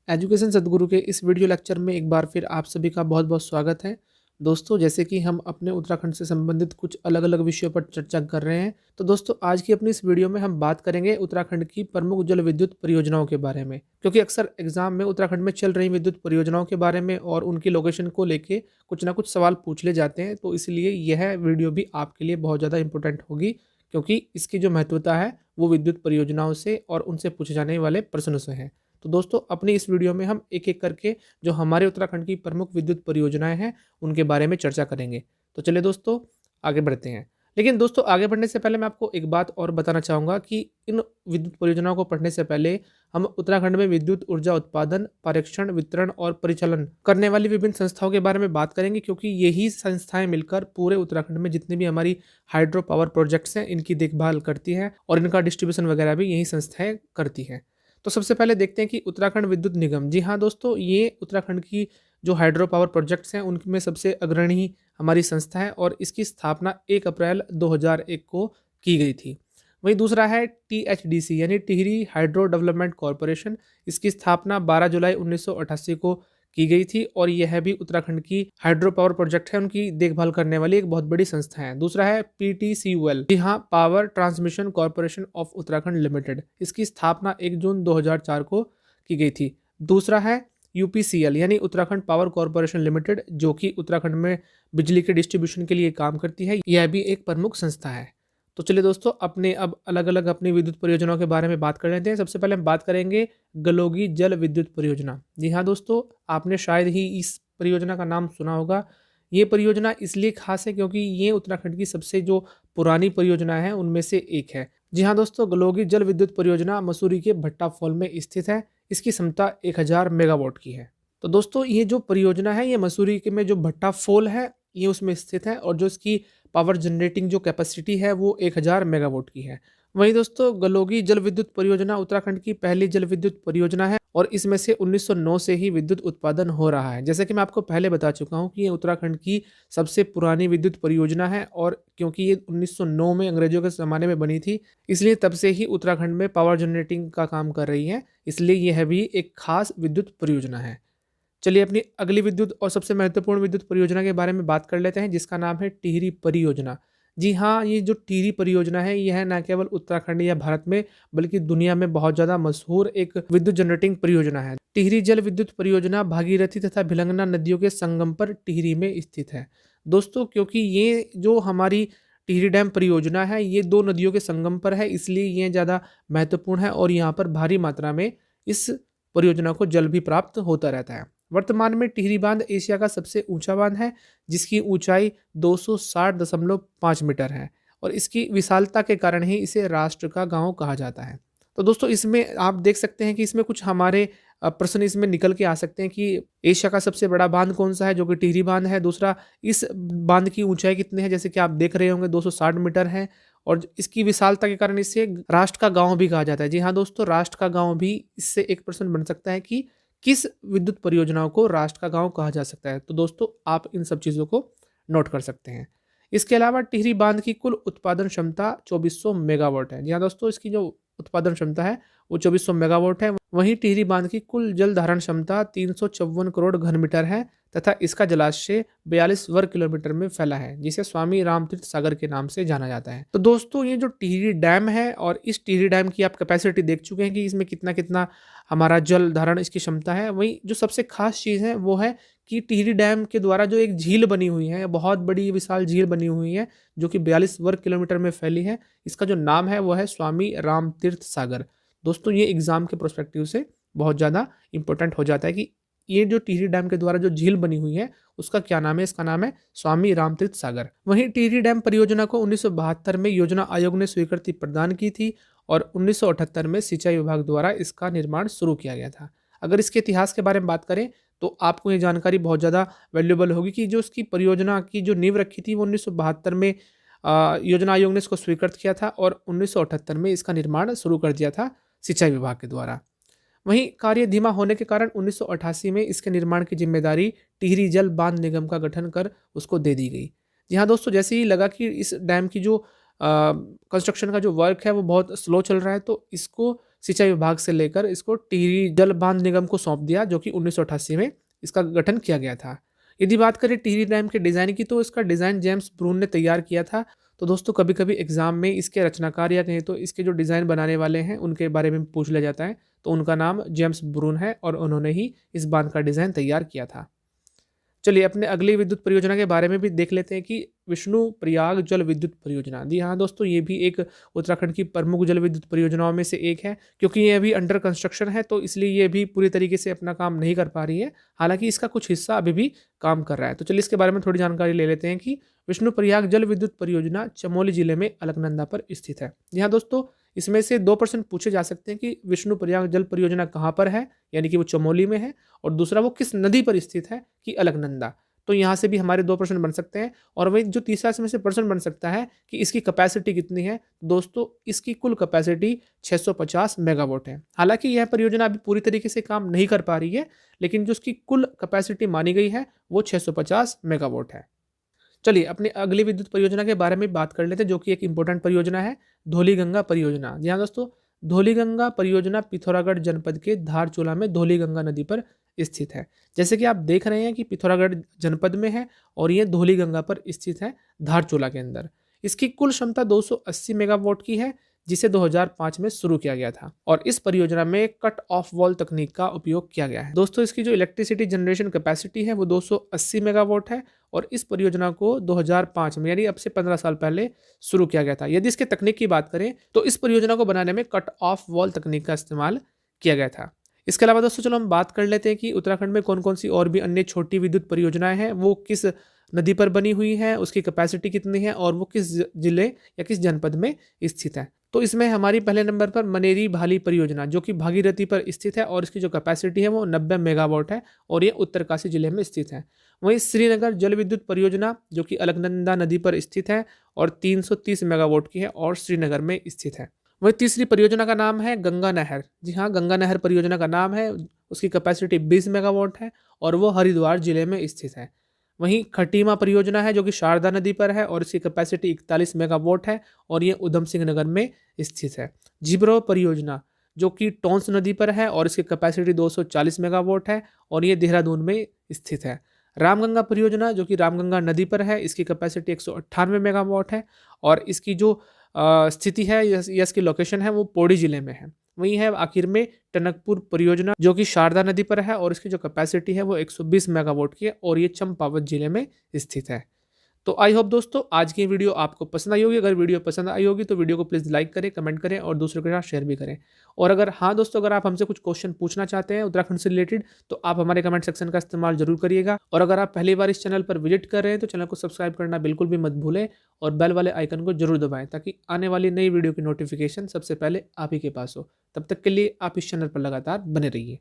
Education सद्गुरु के इस video lecture में एक बार फिर आप सभी का बहुत बहुत स्वागत है। दोस्तों, जैसे कि हम अपने उत्तराखंड से संबंधित कुछ अलग अलग विषयों पर चर्चा कर रहे हैं, तो दोस्तों आज की अपनी इस वीडियो में हम बात करेंगे उत्तराखंड की प्रमुख जल विद्युत परियोजनाओं के बारे में। क्योंकि अक्सर एग्जाम में उत्तराखंड में चल रही विद्युत परियोजनाओं के बारे में और उनकी लोकेशन को लेके कुछ ना कुछ सवाल पूछ ले जाते हैं, तो इसलिए यह वीडियो भी आपके लिए बहुत ज़्यादा इंपॉर्टेंट होगी। क्योंकि इसकी जो महत्वता है वो विद्युत परियोजनाओं से और उनसे पूछे जाने वाले प्रश्नों से है। तो दोस्तों, अपनी इस वीडियो में हम एक एक करके जो हमारे उत्तराखंड की प्रमुख विद्युत परियोजनाएं हैं उनके बारे में चर्चा करेंगे। तो चलिए दोस्तों, आगे बढ़ते हैं। लेकिन दोस्तों, आगे बढ़ने से पहले मैं आपको एक बात और बताना चाहूँगा कि इन विद्युत परियोजनाओं को पढ़ने से पहले हम उत्तराखंड में विद्युत ऊर्जा उत्पादन, परीक्षण, वितरण और परिचालन करने वाली विभिन्न संस्थाओं के बारे में बात करेंगे। क्योंकि यही संस्थाएं मिलकर पूरे उत्तराखंड में जितनी भी हमारी हाइड्रो पावर प्रोजेक्ट्स हैं इनकी देखभाल करती हैं और इनका डिस्ट्रीब्यूशन वगैरह भी यही संस्थाएं करती हैं। तो सबसे पहले देखते हैं कि उत्तराखंड विद्युत निगम। जी हाँ दोस्तों, ये उत्तराखंड की जो हाइड्रो पावर प्रोजेक्ट्स हैं उनमें सबसे अग्रणी हमारी संस्था है और इसकी स्थापना 1 अप्रैल 2001 को की गई थी। वहीं दूसरा है THDC यानी टिहरी हाइड्रो डेवलपमेंट कॉरपोरेशन। इसकी स्थापना 12 जुलाई 1988 को की गई थी और यह भी उत्तराखंड की हाइड्रो पावर प्रोजेक्ट है उनकी देखभाल करने वाली एक बहुत बड़ी संस्था है। दूसरा है PTCUL, जी हाँ, power transmission corporation of Uttarakhand limited. इसकी स्थापना 1 जून 2004 को की गई थी। दूसरा है UPCL यानी उत्तराखंड पावर कॉरपोरेशन लिमिटेड, जो कि उत्तराखंड में बिजली के डिस्ट्रीब्यूशन के लिए काम करती है। यह भी एक प्रमुख संस्था है। तो चलिए दोस्तों, अपने अब अलग अलग अपनी विद्युत परियोजनाओं के बारे में बात कर लेते हैं। सबसे पहले हम बात करेंगे गलोगी जल विद्युत परियोजना। जी हाँ दोस्तों, आपने शायद ही इस परियोजना का नाम सुना होगा। ये परियोजना इसलिए खास है क्योंकि ये उत्तराखंड की सबसे जो पुरानी परियोजना है उनमें से एक है। जी हाँ दोस्तों, गलोगी जल विद्युत परियोजना मसूरी के भट्टा फॉल में स्थित है। इसकी क्षमता 1000 मेगावाट की है। तो दोस्तों, ये जो परियोजना है ये मसूरी के में जो भट्टा फॉल है ये उसमें स्थित है और जो इसकी पावर जनरेटिंग जो कैपेसिटी है वो 1000 मेगावाट की है। वहीं दोस्तों, गलोगी जल विद्युत परियोजना उत्तराखंड की पहली जल विद्युत परियोजना है और इसमें से 1909 से ही विद्युत उत्पादन हो रहा है। जैसे कि मैं आपको पहले बता चुका हूँ कि ये उत्तराखंड की सबसे पुरानी विद्युत परियोजना है और क्योंकि ये 1909 में अंग्रेजों के ज़माने में बनी थी, इसलिए तब से ही उत्तराखंड में पावर जनरेटिंग का काम कर रही है। इसलिए यह भी एक खास विद्युत परियोजना है। चलिए अपनी अगली विद्युत और सबसे महत्वपूर्ण विद्युत परियोजना के बारे में बात कर लेते हैं, जिसका नाम है टिहरी परियोजना। जी हाँ, ये जो टिहरी परियोजना है यह न केवल उत्तराखंड या भारत में बल्कि दुनिया में बहुत ज़्यादा मशहूर एक विद्युत जनरेटिंग परियोजना है। टिहरी जल विद्युत परियोजना भागीरथी तथा भिलंगना नदियों के संगम पर टिहरी में स्थित है। दोस्तों, क्योंकि ये जो हमारी टिहरी डैम परियोजना है ये दो नदियों के संगम पर है, इसलिए ये ज़्यादा महत्वपूर्ण है और यहाँ पर भारी मात्रा में इस परियोजना को जल भी प्राप्त होता रहता है। वर्तमान में टिहरी बांध एशिया का सबसे ऊंचा बांध है, जिसकी ऊंचाई 260.5 मीटर है और इसकी विशालता के कारण ही इसे राष्ट्र का गांव कहा जाता है। तो दोस्तों, इसमें आप देख सकते हैं कि इसमें कुछ हमारे प्रश्न इसमें निकल के आ सकते हैं कि एशिया का सबसे बड़ा बांध कौन सा है, जो कि टिहरी बांध है। दूसरा, इस बांध की ऊंचाई कितनी है, जैसे कि आप देख रहे होंगे 260 मीटर है और इसकी विशालता के कारण इसे राष्ट्र का गांव भी कहा जाता है। जी हाँ दोस्तों, राष्ट्र का गांव भी इससे एक प्रश्न बन सकता है कि किस विद्युत परियोजनाओं को राष्ट्र का गांव कहा जा सकता है। तो दोस्तों, आप इन सब चीज़ों को नोट कर सकते हैं। इसके अलावा टिहरी बांध की कुल उत्पादन क्षमता 2400 मेगावाट है। जी हाँ दोस्तों, इसकी जो उत्पादन क्षमता है वो 2400 मेगावाट है। वहीं टिहरी बांध की कुल जल धारण क्षमता 354 करोड़ घन मीटर है तथा इसका जलाशय 42 वर्ग किलोमीटर में फैला है, जिसे स्वामी रामतीर्थ सागर के नाम से जाना जाता है। तो दोस्तों, ये जो टिहरी डैम है और इस टिहरी डैम की आप कैपेसिटी देख चुके हैं कि इसमें कितना कितना हमारा जल धारण इसकी क्षमता है। वहीं जो सबसे खास चीज़ है वो है कि टिहरी डैम के द्वारा जो एक झील बनी हुई है, बहुत बड़ी विशाल झील बनी हुई है जो कि 42 वर्ग किलोमीटर में फैली है। इसका जो नाम है वो है स्वामी रामतीर्थ सागर। दोस्तों, ये एग्जाम के प्रोस्पेक्टिव से बहुत ज़्यादा इंपॉर्टेंट हो जाता है कि ये जो टिहरी डैम के द्वारा जो झील बनी हुई है उसका क्या नाम है। इसका नाम है स्वामी रामतीर्थ सागर। वहीं टिहरी डैम परियोजना को 1972 में योजना आयोग ने स्वीकृति प्रदान की थी और 1978 में सिंचाई विभाग द्वारा इसका निर्माण शुरू किया गया था। अगर इसके इतिहास के बारे में बात करें तो आपको ये जानकारी बहुत ज़्यादा वैल्यूएबल होगी कि जो इसकी परियोजना की जो नींव रखी थी वो 1972 में योजना आयोग ने इसको स्वीकृत किया था और 1978 में इसका निर्माण शुरू कर दिया था सिंचाई विभाग के द्वारा। वहीं कार्य धीमा होने के कारण 1988 में इसके निर्माण की जिम्मेदारी टिहरी जल बांध निगम का गठन कर उसको दे दी गई। जी हाँ दोस्तों, जैसे ही लगा कि इस डैम की जो कंस्ट्रक्शन का जो वर्क है वो बहुत स्लो चल रहा है तो इसको सिंचाई विभाग से लेकर इसको टिहरी जल बांध निगम को सौंप दिया, जो कि 1988 में इसका गठन किया गया था। यदि बात करें टिहरी डैम के डिज़ाइन की, तो इसका डिज़ाइन जेम्स ब्रून ने तैयार किया था। तो दोस्तों कभी कभी एग्जाम में इसके रचनाकार या कहें तो इसके जो डिज़ाइन बनाने वाले हैं उनके बारे में पूछ लिया जाता है, तो उनका नाम जेम्स ब्रून है और उन्होंने ही इस बांध का डिज़ाइन तैयार किया था। चलिए अपने अगली विद्युत परियोजना के बारे में भी देख लेते हैं कि विष्णु प्रयाग जल विद्युत परियोजना। जी हाँ दोस्तों, ये भी एक उत्तराखंड की प्रमुख जल विद्युत परियोजनाओं में से एक है। क्योंकि ये अभी अंडर कंस्ट्रक्शन है, तो इसलिए ये भी पूरी तरीके से अपना काम नहीं कर पा रही है। हालांकि इसका कुछ हिस्सा अभी भी काम कर रहा है। तो चलिए इसके बारे में थोड़ी जानकारी ले लेते हैं कि विष्णु प्रयाग जल विद्युत परियोजना चमोली जिले में अलकनंदा पर स्थित है। जी हाँ दोस्तों, इसमें से 2% पूछे जा सकते हैं कि विष्णु प्रयाग जल परियोजना कहाँ पर है, यानी कि वो चमोली में है, और दूसरा वो किस नदी पर स्थित है कि अलकनंदा। तो यहाँ से भी हमारे 2% बन सकते हैं। और वही जो तीसरा इसमें से प्रश्न बन सकता है कि इसकी कैपेसिटी कितनी है। दोस्तों इसकी कुल कैपेसिटी 650 मेगावाट है। हालांकि यह परियोजना अभी पूरी तरीके से काम नहीं कर पा रही है, लेकिन जो उसकी कुल कैपेसिटी मानी गई है वो 650 मेगावाट है। चलिए अपनी अगली विद्युत परियोजना के बारे में बात कर लेते हैं, जो कि एक इंपॉर्टेंट परियोजना है, धौलीगंगा परियोजना। जी हाँ दोस्तों, धौलीगंगा परियोजना पिथौरागढ़ जनपद के धारचूला में धौलीगंगा नदी पर स्थित है। जैसे कि आप देख रहे हैं कि पिथौरागढ़ जनपद में है और ये धौलीगंगा पर स्थित है धारचूला के अंदर। इसकी कुल क्षमता 280 मेगावाट की है, जिसे 2005 में शुरू किया गया था। और इस परियोजना में कट ऑफ वॉल तकनीक का उपयोग किया गया है। दोस्तों इसकी जो इलेक्ट्रिसिटी जनरेशन कैपेसिटी है वो 280 मेगावाट है और इस परियोजना को 2005 में यानी अब से 15 साल पहले शुरू किया गया था। यदि इसके तकनीक की बात करें तो इस परियोजना को बनाने में कट ऑफ वॉल तकनीक का इस्तेमाल किया गया था। इसके अलावा दोस्तों चलो हम बात कर लेते हैं कि उत्तराखंड में कौन कौन सी और भी अन्य छोटी विद्युत परियोजनाएं हैं, वो किस नदी पर बनी हुई है, उसकी कैपेसिटी कितनी है और वो किस जिले या किस जनपद में स्थित है। तो इसमें हमारी पहले नंबर पर मनेरी भाली परियोजना, जो कि भागीरथी पर स्थित है और इसकी जो कैपेसिटी है वो 90 मेगावाट है और ये उत्तरकाशी जिले में स्थित है। वहीं श्रीनगर जल विद्युत परियोजना, जो कि अलकनंदा नदी पर स्थित है और 330 मेगावाट की है और श्रीनगर में स्थित है। वही तीसरी परियोजना का नाम है गंगा नहर। जी हाँ, गंगा नहर परियोजना का नाम है। उसकी कैपेसिटी 20 मेगावाट है और वो हरिद्वार जिले में स्थित है। वहीं खटीमा परियोजना है, जो कि शारदा नदी पर है और इसकी कैपेसिटी 41 मेगावाट है और ये उधम सिंह नगर में स्थित है। झिब्रो परियोजना, जो कि टोंस नदी पर है और इसकी कैपेसिटी 240 मेगावाट है और ये देहरादून में स्थित है। रामगंगा परियोजना, जो कि रामगंगा नदी पर है, इसकी कैपेसिटी 198 मेगावाट है और इसकी जो स्थिति है या इसकी लोकेशन है वो पौड़ी जिले में है। वही है आखिर में टनकपुर परियोजना, जो कि शारदा नदी पर है और इसकी जो कैपेसिटी है वो 120 मेगावाट की है और ये चंपावत जिले में स्थित है। तो आई होप दोस्तों आज की वीडियो आपको पसंद आई होगी। अगर वीडियो पसंद आई होगी तो वीडियो को प्लीज़ लाइक करें, कमेंट करें और दूसरों के साथ शेयर भी करें। और अगर हाँ दोस्तों, अगर आप हमसे कुछ क्वेश्चन पूछना चाहते हैं उत्तराखंड से रिलेटेड, तो आप हमारे कमेंट सेक्शन का इस्तेमाल जरूर करिएगा। और अगर आप पहली बार इस चैनल पर विजिट कर रहे हैं तो चैनल को सब्सक्राइब करना बिल्कुल भी मत भूलें और बेल वाले आइकन को जरूर दबाएं, ताकि आने वाली नई वीडियो की नोटिफिकेशन सबसे पहले आप ही के पास हो। तब तक के लिए आप इस चैनल पर लगातार बने रहिए।